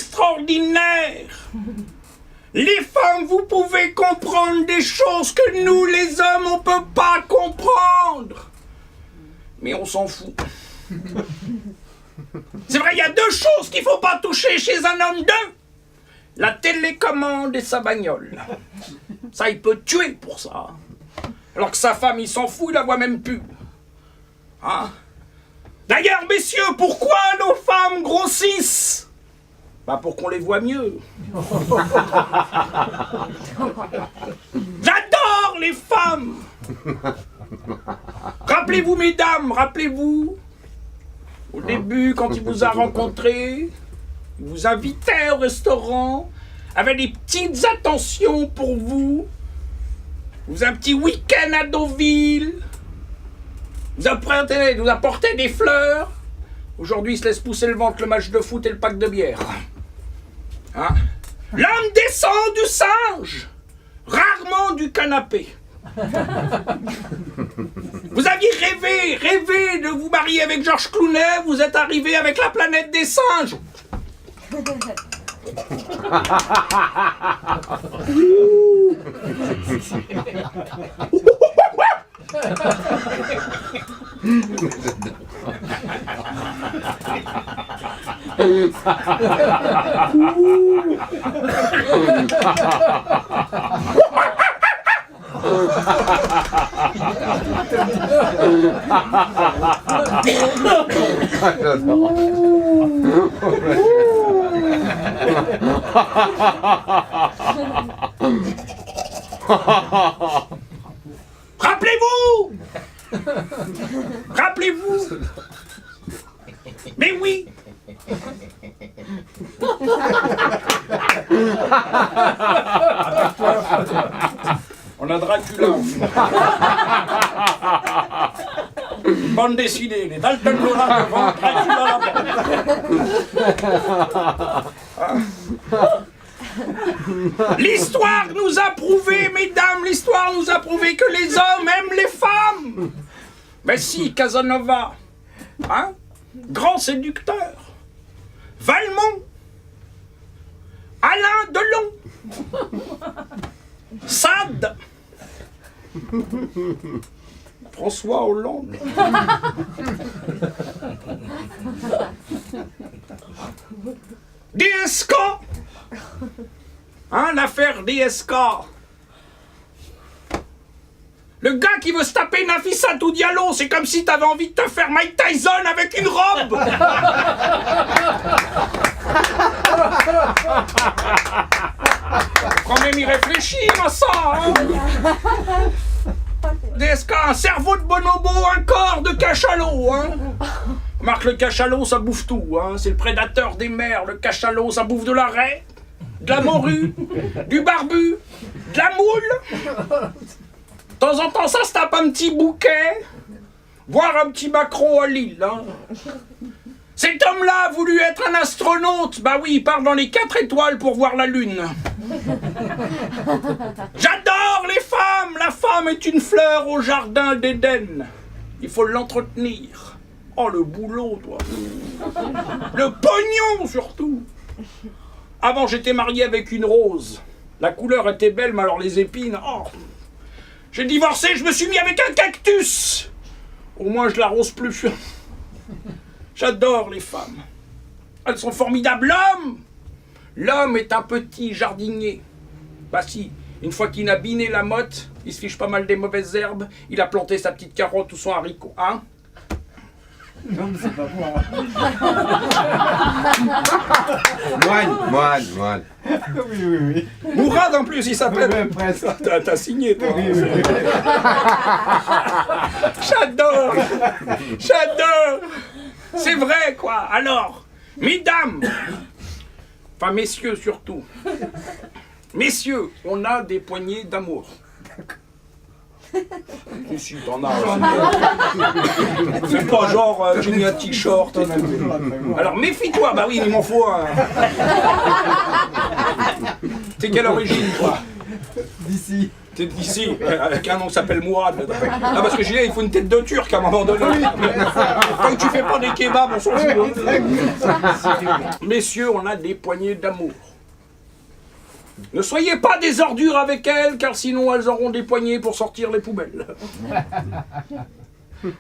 extraordinaire. Les femmes, vous pouvez comprendre des choses que nous, les hommes, on peut pas comprendre. Mais on s'en fout. C'est vrai, il y a deux choses qu'il faut pas toucher chez un homme, deux. La télécommande et sa bagnole. Ça, il peut tuer pour ça. Alors que sa femme, il s'en fout, il la voit même plus. Hein? D'ailleurs, messieurs, pourquoi nos femmes grossissent? Bah, pour qu'on les voit mieux. J'adore les femmes. Rappelez-vous, mesdames, rappelez-vous. Au début, quand il vous a rencontré, il vous invitait au restaurant, avait des petites attentions pour vous. Vous un petit week-end à Deauville. Vous apportez des fleurs. Aujourd'hui, il se laisse pousser le ventre, le match de foot et le pack de bière. Hein? L'homme descend du singe, rarement du canapé. Vous aviez rêvé de vous marier avec Georges Clooney, vous êtes arrivé avec la planète des singes. Rappelez-vous! Rappelez-vous! Mais oui! On a Dracula. Bande dessinée, les Dalton Lora devant, Dracula là-bas. L'histoire nous a prouvé, mesdames, l'histoire nous a prouvé que les hommes aiment les femmes. Mais si, Casanova, hein, grand séducteur, Valmont, Alain Delon, Sade, François Hollande, DSK, hein, l'affaire DSK. Le gars qui veut se taper Nafissatou Diallo, c'est comme si t'avais envie de te faire Mike Tyson avec une robe. Faut quand même y réfléchir à ça, hein. DSK, un cerveau de bonobo, un corps de cachalot, hein. Remarque, le cachalot, ça bouffe tout, hein. C'est le prédateur des mers, le cachalot, ça bouffe de la raie, de la morue, du barbu, de la moule. De temps en temps, ça se tape un petit bouquet, voire un petit Macron à Lille, hein. Cet homme-là a voulu être un astronaute. Bah oui, il part dans les 4 étoiles pour voir la Lune. J'adore les femmes. La femme est une fleur au jardin d'Éden. Il faut l'entretenir. Oh, le boulot, toi. Le pognon, surtout. Avant, j'étais marié avec une rose. La couleur était belle, mais alors les épines... Oh. J'ai divorcé, je me suis mis avec un cactus. Au moins, je l'arrose plus. J'adore les femmes. Elles sont formidables. L'homme est un petit jardinier. Bah si, une fois qu'il a biné la motte, il se fiche pas mal des mauvaises herbes, il a planté sa petite carotte ou son haricot, hein? Non, mais c'est pas moi. Moine. Oui. Mourad en plus, il s'appelle. Ouais, presque. T'as signé, toi. Oui. J'adore. C'est vrai, quoi. Alors, mesdames, enfin messieurs surtout, messieurs, on a des poignées d'amour. Si, t'en as. C'est pas genre, j'ai mis un t-shirt et tout. Alors méfie-toi, bah oui, il m'en faut un. T'es quelle origine, toi? D'ici. T'es d'ici, avec un nom qui s'appelle Mourad. Ah, parce que Gilles, il faut une tête de turc à un moment donné. Tant que tu fais pas des kebabs, on s'en fout. Messieurs, on a des poignées d'amour. Ne soyez pas des ordures avec elles, car sinon elles auront des poignées pour sortir les poubelles.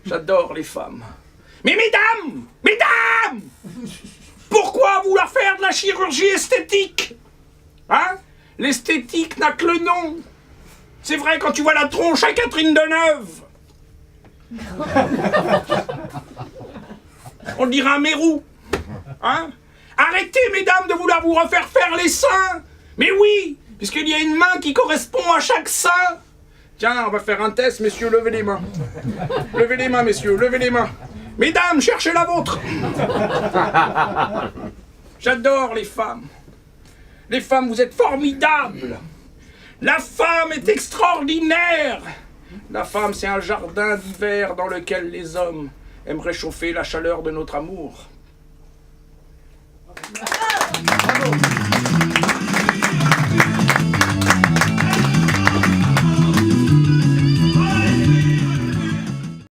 J'adore les femmes. Mais mesdames, pourquoi vouloir faire de la chirurgie esthétique? Hein? L'esthétique n'a que le nom. C'est vrai quand tu vois la tronche à Catherine Deneuve. On dirait un mérou. Hein? Arrêtez, mesdames, de vouloir vous refaire faire les seins. Mais oui, puisqu'il y a une main qui correspond à chaque sein. Tiens, on va faire un test, messieurs, levez les mains. Levez les mains, messieurs, levez les mains. Mesdames, cherchez la vôtre. J'adore les femmes. Les femmes, vous êtes formidables. La femme est extraordinaire. La femme, c'est un jardin d'hiver dans lequel les hommes aiment réchauffer la chaleur de notre amour. Bravo.